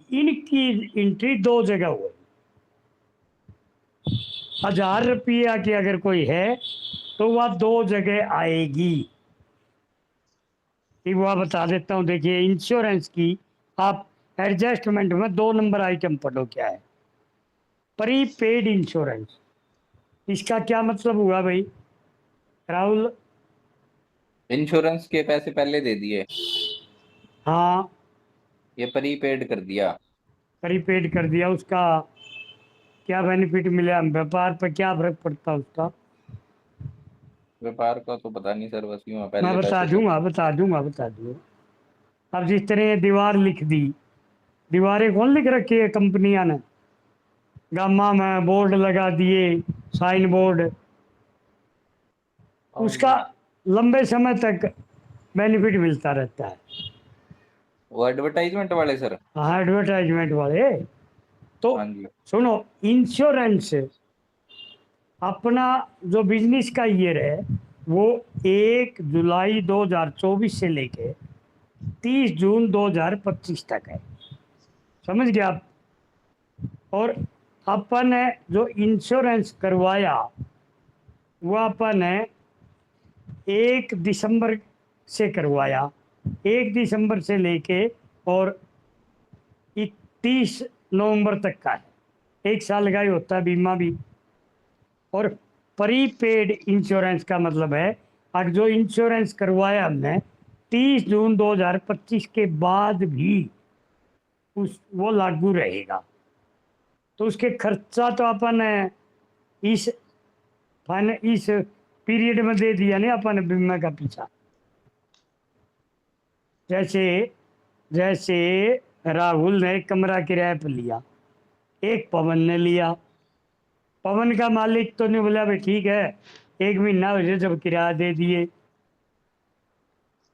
इनकी एंट्री 2 जगह हुई। 1,000 रुपया की अगर कोई है तो वह 2 जगह आएगी। वह बता देता हूं, देखिए इंश्योरेंस की आप एडजस्टमेंट में 2 नंबर आइटम पढ़ो क्या है, प्रीपेड इंश्योरेंस। इसका क्या मतलब हुआ भाई राहुल? इंश्योरेंस के पैसे पहले दे दिए, हाँ, ये प्रीपेड कर दिया। प्रीपेड कर दिया, उसका क्या बेनिफिट मिला, व्यापार पर क्या फर्क पड़ता उसका? व्यापार का तो पता नहीं सर, बस यूं मैं पहले बता पैसे दूंगा बता दूंगा बता दूंगा। अब जिस तरह दीवार लिख दी, दीवारें कौन लिख रखी है कंपनियां ने, गामा में बोर्ड लगा दिए, साइन बोर्ड, उसका लंबे समय तक बेनिफिट मिलता रहता है। वो एडवर्टाइजमेंट वाले सर। हाँ, एडवर्टाइजमेंट वाले। तो हाँ जी। सुनो, इंश्योरेंस अपना जो बिजनेस का ईयर है वो 1 जुलाई 2024 से लेके 30 जून 2025 तक है, समझ गया आप? और अपन ने जो इंश्योरेंस करवाया वो अपन ने 1 दिसंबर से करवाया, 1 दिसंबर से लेके और 31 नवंबर तक का है, 1 साल का ही होता है बीमा भी। और प्रीपेड इंश्योरेंस का मतलब है अगर जो इंश्योरेंस करवाया हमने 30 जून 2025 के बाद भी उस वो लागू रहेगा, तो उसके खर्चा तो अपन इस पीरियड में दे दिया नहीं अपन बीमा का पीछा। जैसे जैसे राहुल ने कमरा किराए पर लिया, एक पवन ने लिया। पवन का मालिक तो ने बोला भाई ठीक है, 1 महीना हो जाए जब किराया दे दिए।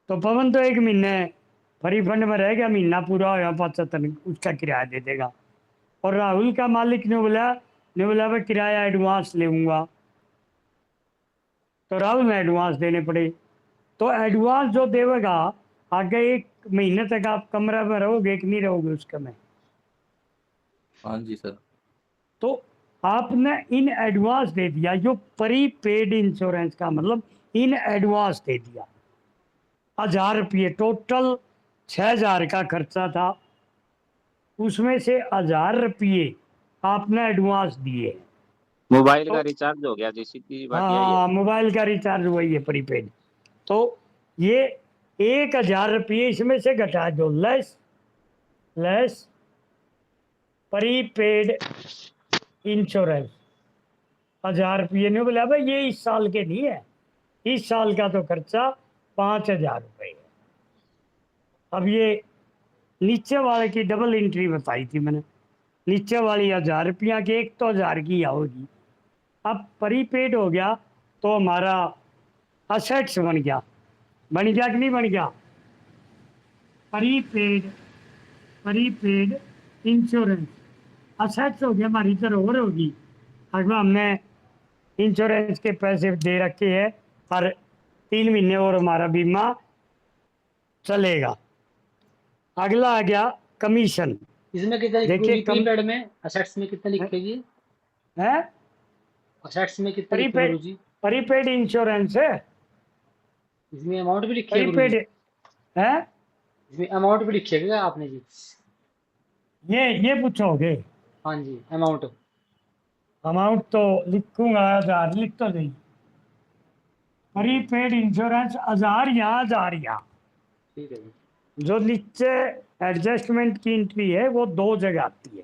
तो पवन तो 1 महीने फ्री फंड में रह गया, महीना पूरा होया 75 उसका किराया दे देगा। और राहुल का मालिक ने बोला भाई किराया एडवांस लेऊंगा, तो राहुल ने एडवांस देने पड़े। तो एडवांस जो देगा, आगे 1 महीने तक आप कमरा में रहोगे कि नहीं रहोगे उसका में। हाँ जी सर। तो आपने इन एडवांस दे दिया, जो प्रीपेड इंश्योरेंस का मतलब इन एडवांस दे दिया। 1000 रुपये टोटल 6000 का खर्चा था, उसमें से 1000 रुपये आपने एडवांस दिए। मोबाइल का तो रिचार्ज हो गया जी, सीधी बात यही है। हाँ, मोबाइल का रिचार्ज वही है प्रीपेड। तो ये 1000 रुपये इसमें से घटा दो, लेस प्रीपेड इंश्योरेंस। 1000 रुपये ने बोला भाई ये इस साल के नहीं है, इस साल का तो खर्चा 5000 रुपये है। अब ये नीचे वाले की डबल एंट्री बताई थी मैंने, नीचे वाली 1000 रुपया की, एक तो 1000 की होगी। अब प्रीपेड हो गया तो हमारा असेट्स बन गया कि नहीं बन गया। प्रीपेड इंश्योरेंस असेट्स हो गया, हमारी धरोहर होगी। अगर हमने इंश्योरेंस के पैसे दे रखे हैं, हर 3 महीने और हमारा बीमा चलेगा। अगला आ गया कमीशन। इसमें कितना लिखोगी देखिए प्रीपेड में, असेट्स में कितना लिखेगी? है असेट्स में कितना लिखोगे गुरु जी? प्रीपेड इंश्योरेंस है, इसमें अमाउंट भी लिखी है गुरु जी? प्रीपेड है। इसमें अमाउंट भी लिखिएगा आपने जी? ये पूछोगे? हाँ जी, अमाउंट। अमाउंट तो लिखूंगा, 1000 लिख तो नहीं। प्रीपेड इंश्योरेंस 1000 यहाँ, 1000 यहाँ। ठीक है जी। जो नीचे एडजस्टमेंट की एंट्री है वो 2 जगह आती है,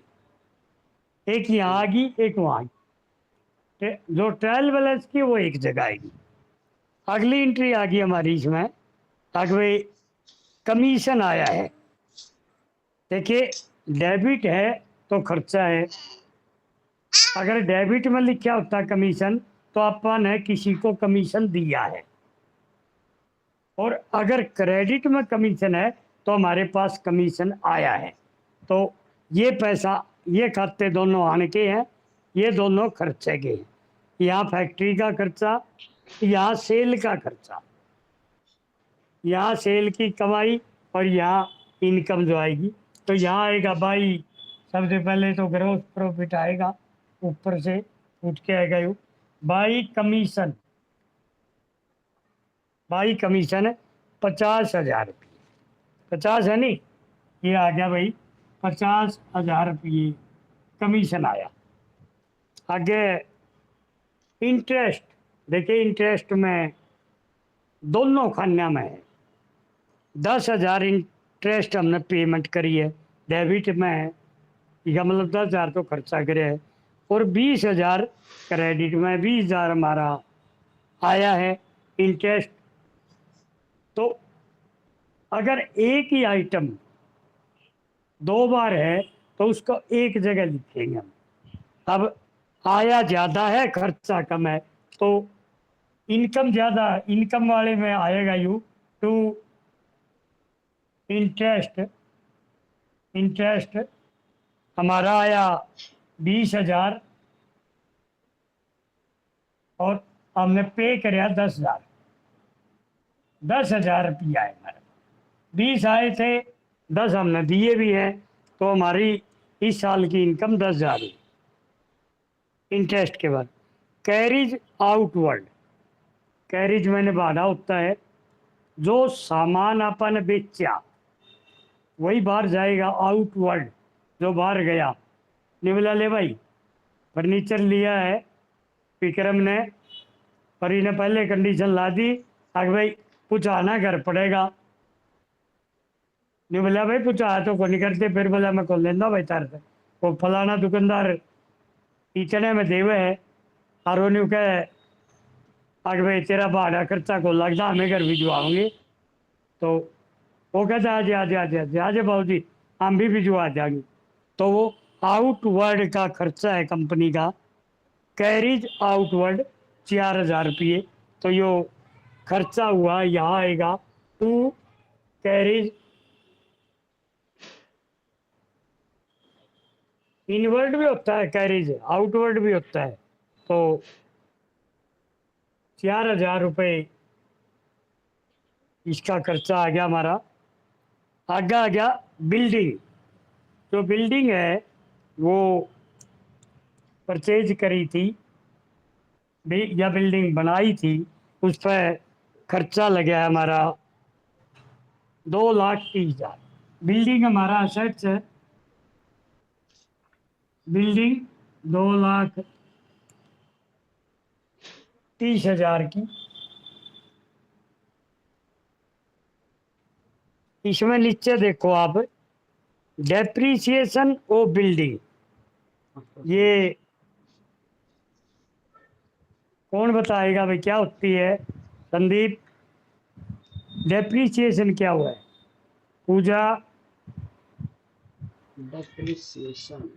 एक यहाँ आ गई, एक वहाँ आई। जो ट्रायल बैलेंस की वो एक जगह आएगी। अगली एंट्री आ गई हमारी इसमें, अगले कमीशन आया है। देखिए डेबिट है तो खर्चा है। अगर डेबिट में लिखा होता कमीशन तो अपन ने किसी को कमीशन दिया है, और अगर क्रेडिट में कमीशन है तो हमारे पास कमीशन आया है। तो ये पैसा, ये खाते दोनों आने के हैं, ये दोनों खर्चे के हैं। यहाँ फैक्ट्री का खर्चा, यहाँ सेल का खर्चा, यहाँ सेल की कमाई और यहाँ इनकम जो आएगी। तो यहाँ आएगा भाई, सबसे पहले तो ग्रॉस प्रॉफिट आएगा, ऊपर से उठ के आएगा you by commission. By commission है 50,000 रुपये, 50 है नहीं, ये आ गया भाई 50,000 रुपये कमीशन आया। आगे इंटरेस्ट, देखिए इंटरेस्ट में दोनों खान्या में है। 10,000 इंटरेस्ट हमने पेमेंट करी है, डेबिट में है, इसका मतलब 10,000 तो खर्चा करे है, और 20,000 क्रेडिट में, 20,000 हमारा आया है इंटरेस्ट। तो अगर एक ही आइटम 2 बार है तो उसको एक जगह लिखेंगे हम। अब आया ज़्यादा है, खर्चा कम है, तो इनकम ज़्यादा, इनकम वाले में आएगा यू टू इंटरेस्ट हमारा आया 20,000 और हमने पे कराया 10,000। 10,000 रुपया है हमारे, 20 आए थे, 10 हमने दिए भी हैं, तो हमारी इस साल की इनकम 10,000 हुई। इंटरेस्ट के बाद कैरिज आउटवर्ड, कैरिज मैंने बाधा होता है, जो सामान अपन बेचा वही बाहर जाएगा, आउटवर्ड जो बाहर गया। निवला ले भाई फर्नीचर लिया है विक्रम ने, पर इन्हें पहले कंडीशन ला दी, अगर भाई पहुँचाना घर पड़ेगा। नहीं बोला भाई पहुँचाया तो को नहीं करते, फिर बोला मैं को लेना भाई तार से, वो फलाना दुकानदार इतने में देवे है, और उन्हें कहे अगर भाई तेरा भाड़ा खर्चा को लगता हमें घर भिजवाओगे। तो वो कहता आज आज आज आज आज भाव जी हम भी भिजवा जाएंगे। तो वो आउटवर्ड का खर्चा है कंपनी का, कैरिज आउटवर्ड 4,000 रुपये। तो यो खर्चा हुआ, यहाँ आएगा टू कैरिज इनवर्ड भी होता है, कैरिज आउटवर्ड भी होता है। तो 4,000 रुपये इसका खर्चा आ गया हमारा। आगे आ गया बिल्डिंग। जो बिल्डिंग है वो परचेज करी थी या बिल्डिंग बनाई थी, उस पर खर्चा लगा हमारा 2,30,000। बिल्डिंग हमारा असेट्स है, बिल्डिंग 2,30,000 की। इसमें नीचे देखो आप, डेप्रीसिएशन ऑफ बिल्डिंग, ये कौन बताएगा भाई क्या होती है? संदीप, डेप्रीसिएशन क्या हुआ है? पूजा, डेप्रिसिएशन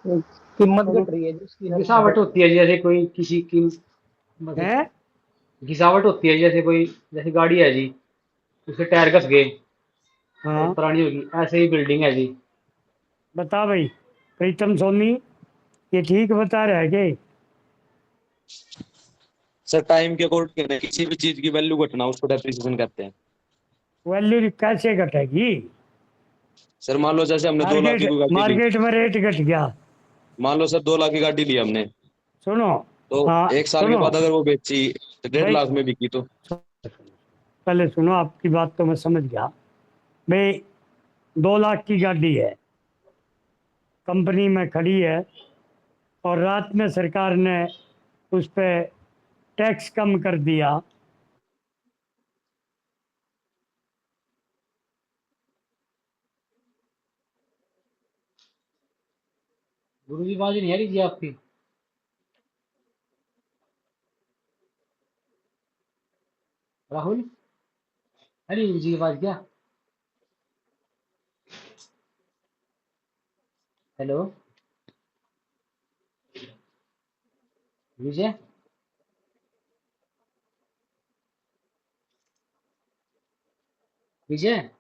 कीमत घट रही है जी उसकी हर गिरावट होती है, जैसे कोई किसी की है? घिसावट होती है, जैसे कोई, जैसे गाड़ी है जी, उसके टायर घस गए और हाँ पुरानी होगी, ऐसे ही बिल्डिंग है जी। बता भाई, प्रीतम सोनी, ये ठीक बता रहा है कि? सर टाइम के अकॉर्डिंग किसी भी चीज की वैल्यू घटना उसको डेप्रिसिएशन कहते हैं। वैल्यू कैसे घटेगी? सर मान लो जैसे हमने 2 लाख की मार्केट कोई गाड़ी ली, मार्केट में रेट घट गया। मान लो सर 2 लाख की गाड़ी ली हमने, सुनो, तो हाँ 1 साल के सुनो बाद अगर वो बेची तो 1.5 लाख भाई, में बिकी तो। पहले सुनो, आपकी बात तो मैं समझ गया भाई। 2 लाख की गाड़ी है, कंपनी में खड़ी है, और रात में सरकार ने उस पर टैक्स कम कर दिया। गुरु जी बात नहीं आ रही जी आपकी? राहुल, अरे गुरु जी की बात क्या? हेलो विजय, विजय